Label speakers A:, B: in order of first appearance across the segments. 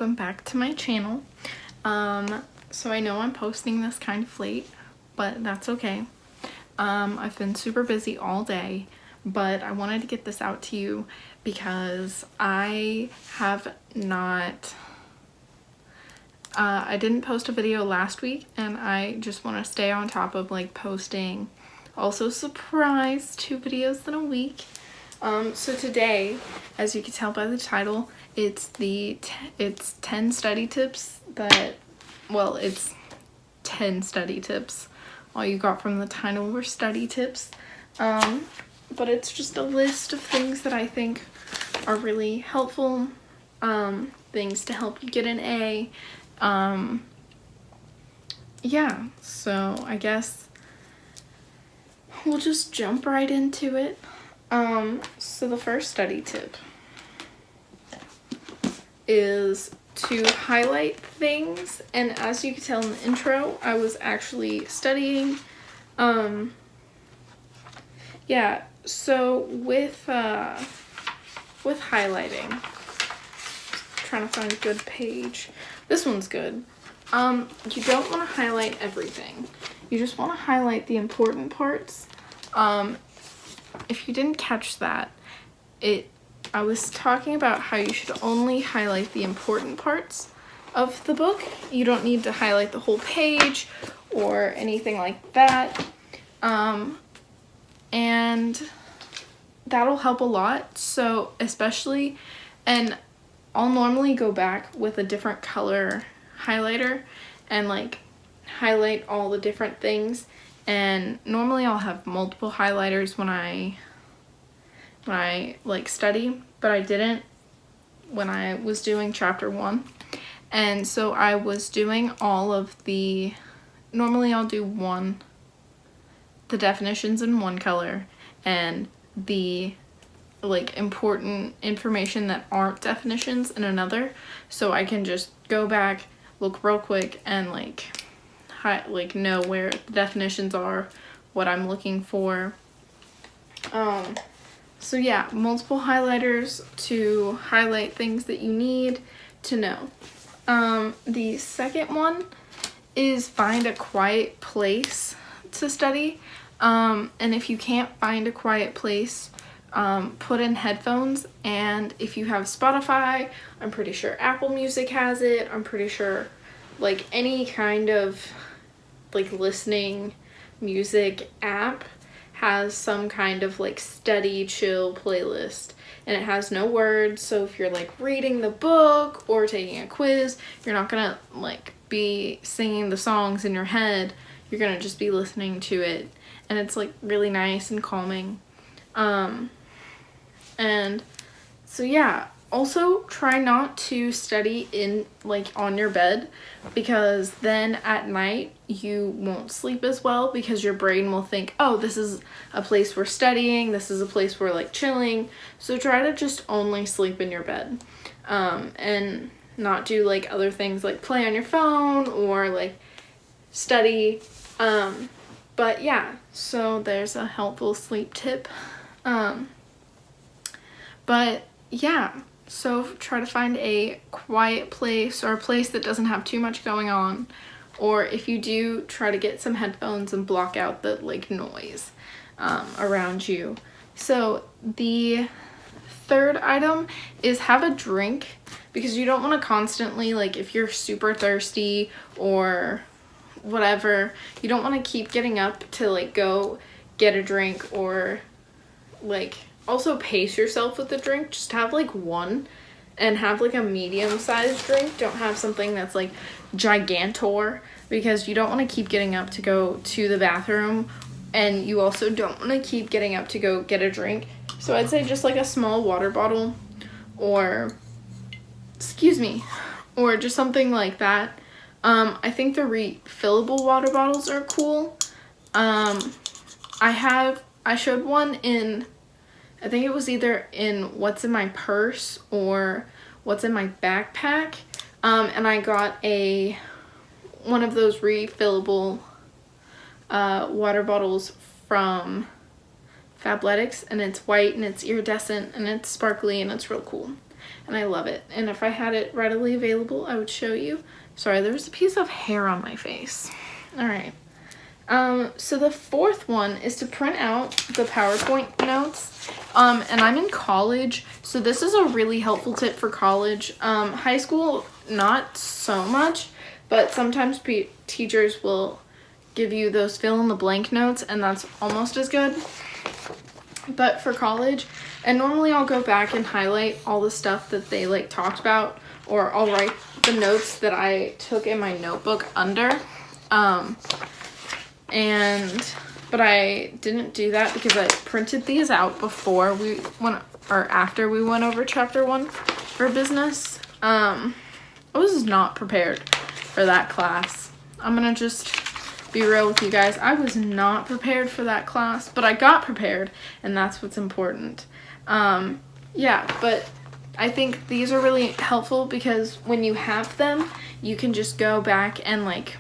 A: welcome back to my channel. So I know I'm posting this kind of late, but that's okay. I've been super busy all day, but I wanted to get this out to you because I have not I didn't post a video last week, and I just want to stay on top of like posting also surprise 2 videos in a week. So today, as you can tell by the title, it's 10 study tips that, well, it's 10 study tips. All you got from the title were study tips. But it's just a list of things that I think are really helpful, things to help you get an A. Yeah, so I guess we'll just jump right into it. So the first study tip is to highlight things, and as you can tell in the intro, I was actually studying. Yeah, so with highlighting, trying to find a good page. This one's good. You don't want to highlight everything. You just want to highlight the important parts. If you didn't catch that, I was talking about how you should only highlight the important parts of the book. You don't need to highlight the whole page or anything like that. And that'll help a lot. So especially, and I'll normally go back with a different color highlighter and like highlight all the different things. And normally I'll have multiple highlighters when I like study, but I didn't when I was doing chapter 1. And so I was doing all of the, normally I'll do the definitions in one color and the like important information that aren't definitions in another, so I can just go back, look real quick, and like know where the definitions are, what I'm looking for. So yeah, multiple highlighters to highlight things that you need to know. The second one is find a quiet place to study. And if you can't find a quiet place, put in headphones, and if you have Spotify, I'm pretty sure Apple Music has it, I'm pretty sure like any kind of like listening music app has some kind of like study chill playlist, and it has no words, so if you're like reading the book or taking a quiz, you're not gonna like be singing the songs in your head, you're gonna just be listening to it, and it's like really nice and calming. And so yeah, also try not to study in like on your bed, because then at night you won't sleep as well, because your brain will think, oh, this is a place we're studying, this is a place we're like chilling. So try to just only sleep in your bed, and not do like other things like play on your phone or like study. But yeah, so there's a helpful sleep tip. But yeah, so try to find a quiet place, or a place that doesn't have too much going on. Or if you do, try to get some headphones and block out the like noise around you. So the third item is have a drink, because you don't want to constantly, like if you're super thirsty or whatever, you don't want to keep getting up to like go get a drink, or like also pace yourself with the drink. Just have like one, and have like a medium-sized drink. Don't have something that's like gigantor, because you don't want to keep getting up to go to the bathroom, and you also don't want to keep getting up to go get a drink. So I'd say just like a small water bottle, or or just something like that. I think the refillable water bottles are cool. I showed one in, I think it was either in What's in My Purse or What's in My Backpack. And I got one of those refillable water bottles from Fabletics, and it's white and it's iridescent and it's sparkly and it's real cool. and I love it. And if I had it readily available, I would show you. Sorry, there was a piece of hair on my face. All right. So the fourth one is to print out the PowerPoint notes. And I'm in college, so this is a really helpful tip for college. High school, not so much, but sometimes teachers will give you those fill in the blank notes, and that's almost as good. But for college, and normally I'll go back and highlight all the stuff that they like talked about, or I'll write the notes that I took in my notebook under. But I didn't do that because I printed these out before we went, or after we went over chapter 1 for business. I was not prepared for that class. I'm gonna just be real with you guys. I was not prepared for that class, but I got prepared, and that's what's important. Yeah, but I think these are really helpful because when you have them, you can just go back and like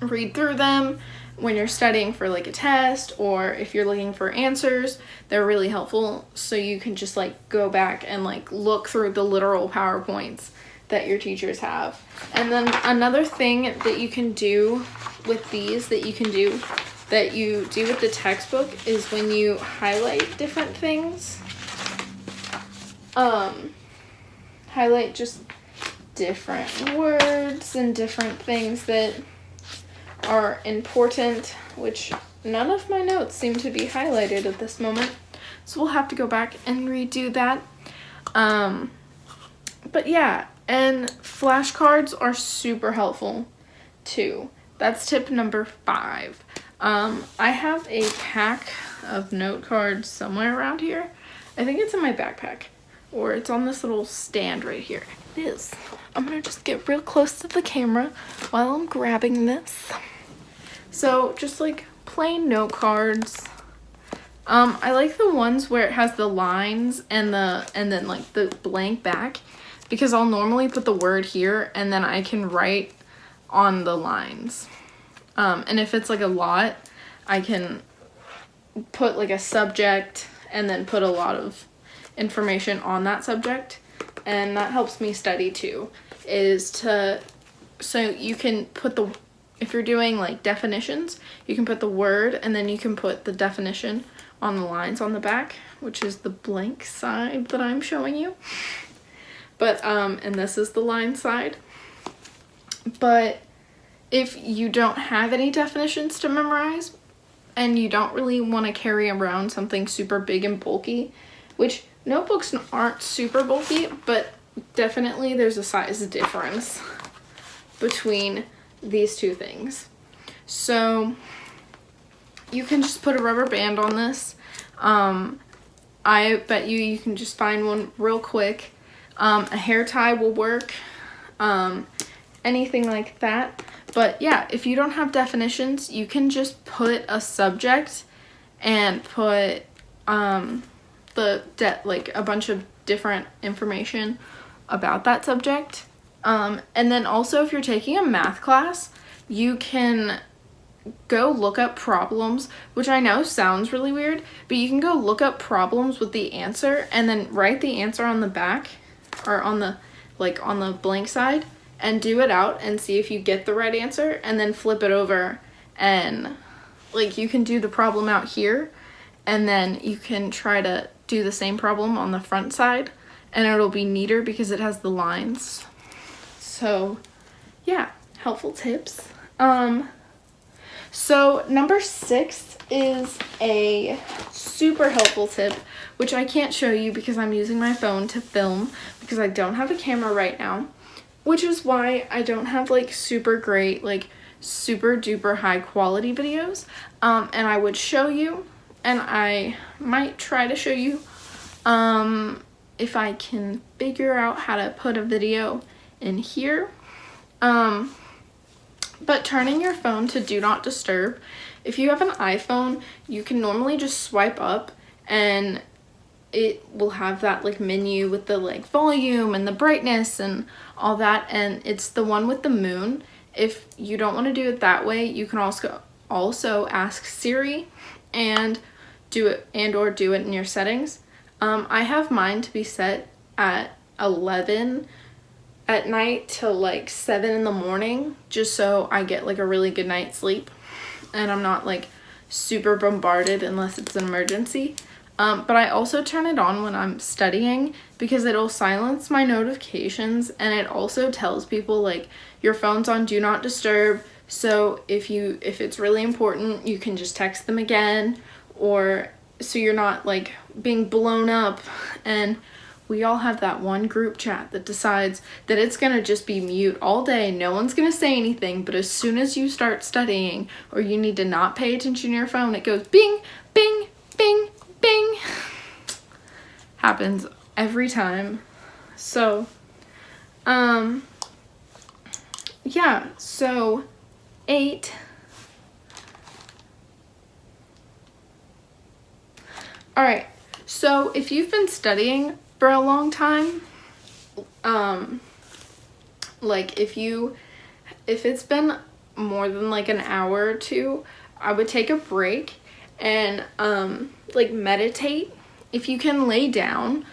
A: read through them when you're studying for like a test, or if you're looking for answers. They're really helpful, so you can just like go back and like look through the literal PowerPoints that your teachers have. And then another thing that you can do with these that you do with the textbook is when you highlight different things, highlight just different words and different things that are important, which none of my notes seem to be highlighted at this moment, so we'll have to go back and redo that. But yeah, and flashcards are super helpful too. That's tip number 5. I have a pack of note cards somewhere around here. I think it's in my backpack, or it's on this little stand right here. It is. I'm gonna just get real close to the camera while I'm grabbing this. So just like plain note cards. I like the ones where it has the lines and then like the blank back, because I'll normally put the word here and then I can write on the lines. And if it's like a lot, I can put like a subject and then put a lot of information on that subject, and that helps me study too. So you can put if you're doing like definitions, you can put the word and then you can put the definition on the lines on the back, which is the blank side that I'm showing you. But and this is the line side. But if you don't have any definitions to memorize and you don't really want to carry around something super big and bulky, which notebooks aren't super bulky, but definitely there's a size difference between these two things. So you can just put a rubber band on this. I bet you can just find one real quick. A hair tie will work, anything like that. But yeah, if you don't have definitions, you can just put a subject and put like a bunch of different information about that subject. And then also if you're taking a math class, you can go look up problems, which I know sounds really weird, but you can go look up problems with the answer and then write the answer on the back, or on the blank side, and do it out and see if you get the right answer, and then flip it over, and like you can do the problem out here and then you can try to do the same problem on the front side, and it'll be neater because it has the lines. So yeah, helpful tips. So number 6 is a super helpful tip, which I can't show you because I'm using my phone to film because I don't have a camera right now, which is why I don't have like super great, like super duper high quality videos. And I would show you, and I might try to show you if I can figure out how to put a video in here. But turning your phone to do not disturb, if you have an iPhone, you can normally just swipe up and it will have that like menu with the like volume and the brightness and all that, and it's the one with the moon. If you don't want to do it that way, you can also ask Siri and do it, and or do it in your settings. I have mine to be set at 11 at night till like 7 in the morning, just so I get like a really good night's sleep and I'm not like super bombarded unless it's an emergency. But I also turn it on when I'm studying because it'll silence my notifications, and it also tells people like your phone's on do not disturb, so if it's really important, you can just text them again, or so you're not like being blown up. And we all have that one group chat that decides that it's gonna just be mute all day, no one's gonna say anything, but as soon as you start studying or you need to not pay attention to your phone, it goes bing, bing, bing, bing. Happens every time. So, yeah, so 8. All right, so if you've been studying for a long time, like if it's been more than like an hour or two, I would take a break and like meditate. If you can lay down,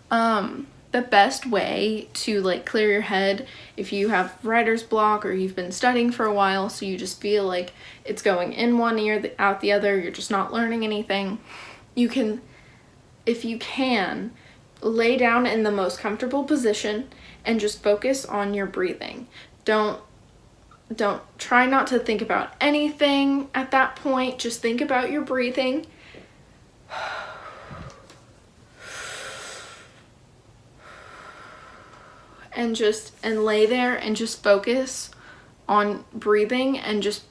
A: the best way to like clear your head, if you have writer's block or you've been studying for a while so you just feel like it's going in one ear out the other, you're just not learning anything, you can, if you can, lay down in the most comfortable position and just focus on your breathing. Don't try not to think about anything at that point, just think about your breathing. And lay there and just focus on breathing and just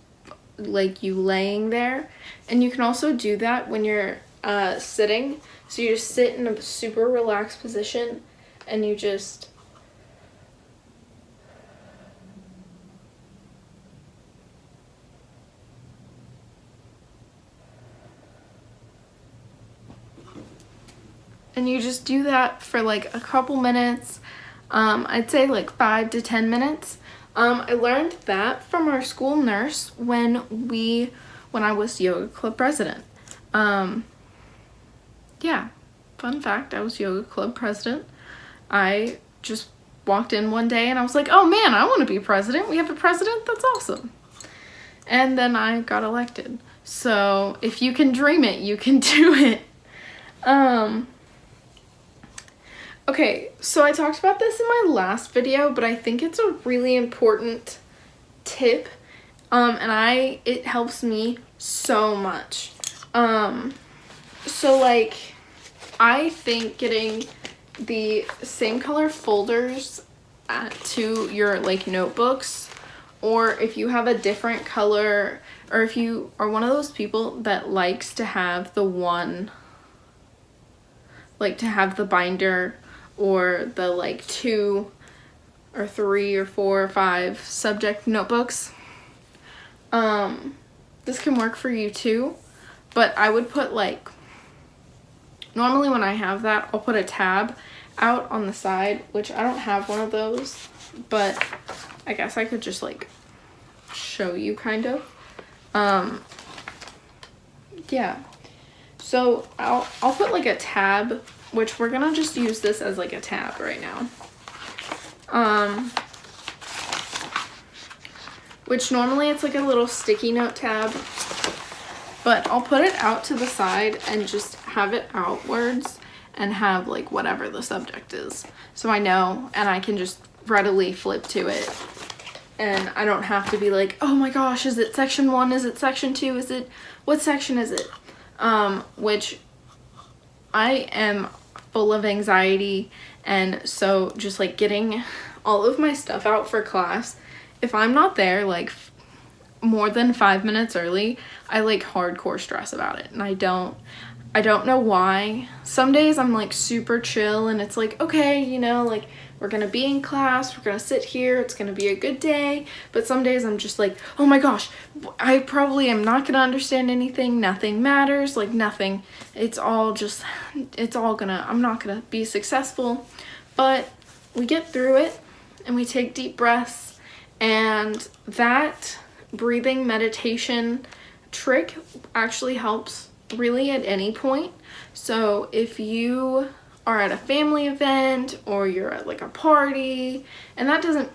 A: like you laying there. And you can also do that when you're sitting. So you just sit in a super relaxed position and you just do that for like a couple minutes. I'd say like 5 to 10 minutes. I learned that from our school nurse when I was yoga club president. Yeah, fun fact, I was yoga club president. I just walked in one day and I was like, oh man, I want to be president. We have a president? That's awesome. And then I got elected. So if you can dream it, you can do it. Okay, so I talked about this in my last video, but I think it's a really important tip, and it helps me so much. So like, I think getting the same color folders to your like notebooks, or if you have a different color, or if you are one of those people that likes to have the binder or the like 2 or 3 or 4 or 5 subject notebooks, this can work for you too. But I would put like, normally when I have that, I'll put a tab out on the side, which I don't have one of those, but I guess I could just like show you kind of. Yeah, so I'll put like a tab, which we're gonna just use this as like a tab right now. Which normally it's like a little sticky note tab, but I'll put it out to the side and just have it outwards and have like whatever the subject is. So I know, and I can just readily flip to it. And I don't have to be like, oh my gosh, is it section 1? Is it section 2? What section is it? Which I am full of anxiety, and so just like getting all of my stuff out for class, if I'm not there like more than 5 minutes early, I like hardcore stress about it, and I don't know why. Some days I'm like super chill and it's like, okay, you know, like we're gonna be in class, we're gonna sit here, it's gonna be a good day. But some days I'm just like, oh my gosh, I probably am not gonna understand anything, nothing matters, like nothing, I'm not gonna be successful. But we get through it and we take deep breaths, and that breathing meditation trick actually helps really at any point. So if you are at a family event or you're at like a party, and that doesn't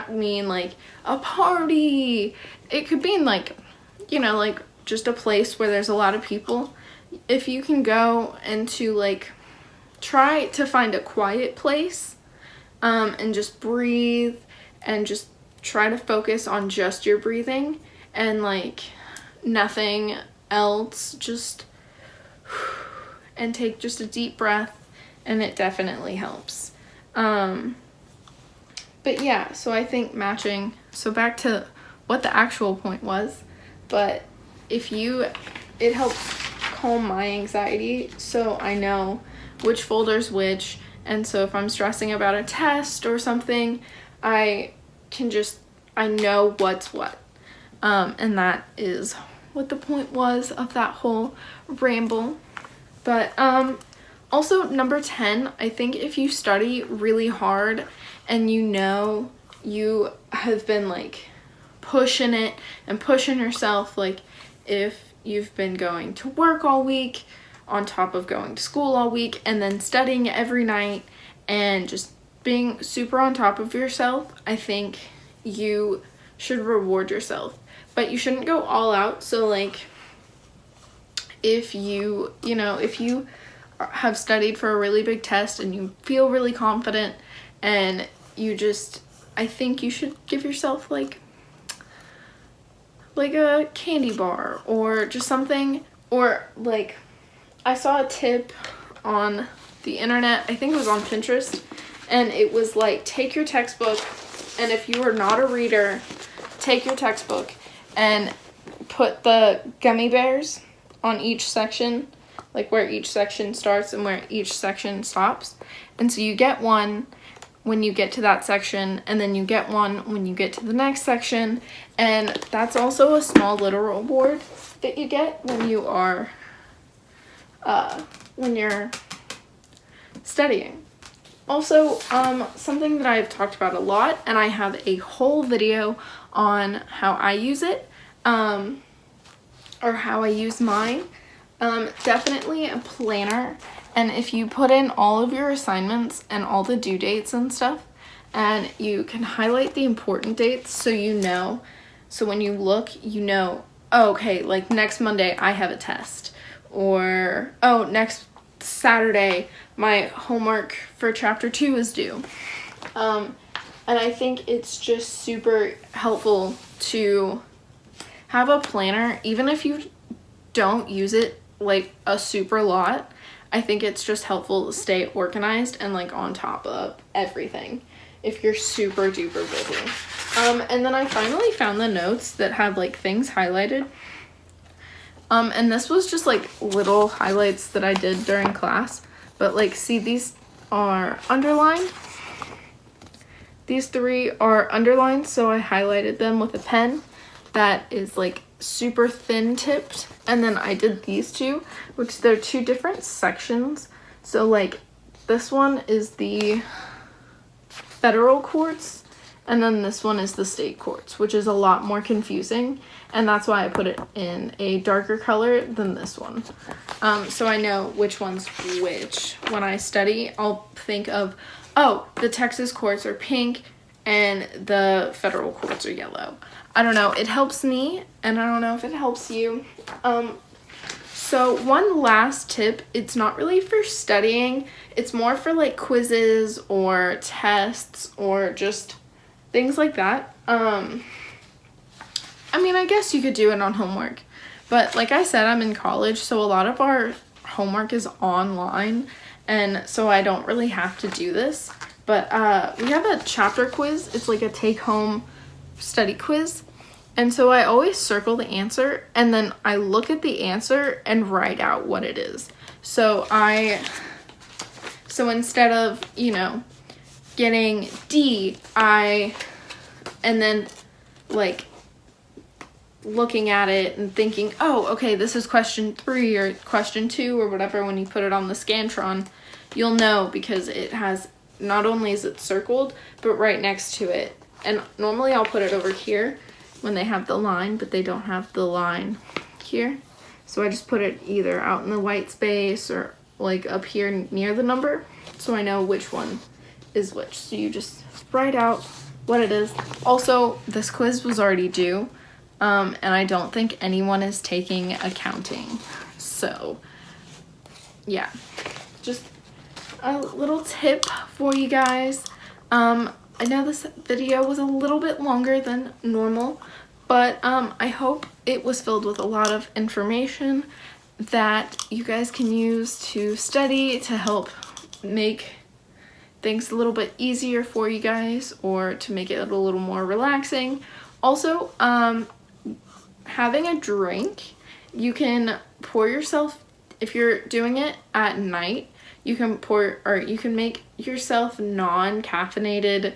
A: mean like a party. It could mean like, you know, like just a place where there's a lot of people. If you can go into like, try to find a quiet place and just breathe and just try to focus on just your breathing and like nothing else, just and take just a deep breath, and it definitely helps. But yeah, so I think matching, so back to what the actual point was, but it helps calm my anxiety, so I know which folder's which, and so if I'm stressing about a test or something, I know what's what. And that is what the point was of that whole ramble. But also number 10, I think if you study really hard and you know you have been like pushing it and pushing yourself, like if you've been going to work all week on top of going to school all week and then studying every night and just being super on top of yourself, I think you should reward yourself. But you shouldn't go all out. So like if you have studied for a really big test and you feel really confident and I think you should give yourself like a candy bar or just something, or like I saw a tip on the internet, I think it was on Pinterest, and it was like, take your textbook, and if you are not a reader, take your textbook and put the gummy bears on each section, like where each section starts and where each section stops. And so you get one when you get to that section, and then you get one when you get to the next section. And that's also a small literal board that you get when you are when you're studying. Also, something that I've talked about a lot, and I have a whole video on how I use it, or how I use mine, definitely a planner. And if you put in all of your assignments and all the due dates and stuff, and you can highlight the important dates so you know, so when you look, you know, oh, okay, like next Monday I have a test, or oh, next Saturday my homework for chapter 2 is due. And I think it's just super helpful to have a planner, even if you don't use it like a super lot. I think it's just helpful to stay organized and like on top of everything if you're super duper busy. And then I finally found the notes that have like things highlighted. And this was just like little highlights that I did during class, but like, see, these are underlined. These 3 are underlined, so I highlighted them with a pen that is like super thin tipped. And then I did these 2, which they're 2 different sections. So like this one is the federal courts, and then this one is the state courts, which is a lot more confusing, and that's why I put it in a darker color than this one. So I know which one's which. When I study, I'll think of, oh, the Texas courts are pink and the federal courts are yellow. I don't know, it helps me, and I don't know if it helps you. So one last tip, it's not really for studying, it's more for like quizzes or tests or just things like that. I mean, I guess you could do it on homework, but like I said, I'm in college, so a lot of our homework is online, and so I don't really have to do this. But we have a chapter quiz. It's like a take-home study quiz. And so I always circle the answer, and then I look at the answer and write out what it is. So instead of, you know, getting D, and then like looking at it and thinking, oh, okay, this is question 3 or question 2 or whatever, when you put it on the Scantron, you'll know because it has, not only is it circled, but right next to it. And normally I'll put it over here when they have the line, but they don't have the line here. So I just put it either out in the white space or like up here near the number, so I know which one is which. So you just write out what it is. Also, this quiz was already due, and I don't think anyone is taking accounting. So yeah, just a little tip for you guys. I know this video was a little bit longer than normal, but I hope it was filled with a lot of information that you guys can use to study to help make things a little bit easier for you guys, or to make it a little more relaxing. Also, having a drink, you can pour yourself, if you're doing it at night, you can pour, or you can make yourself non-caffeinated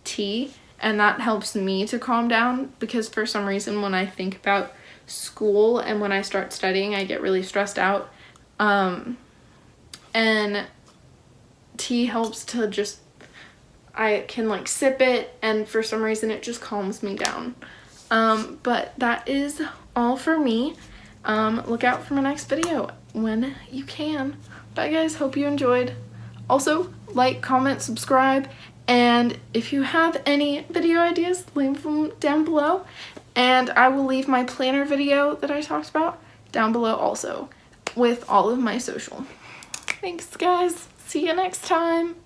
A: tea, and that helps me to calm down, because for some reason when I think about school and when I start studying, I get really stressed out, and tea helps to just, I can like sip it, and for some reason it just calms me down. But that is all for me. Look out for my next video when you can. Bye guys, hope you enjoyed. Also, like, comment, subscribe, and if you have any video ideas, leave them down below, and I will leave my planner video that I talked about down below also, with all of my social. Thanks guys, see you next time.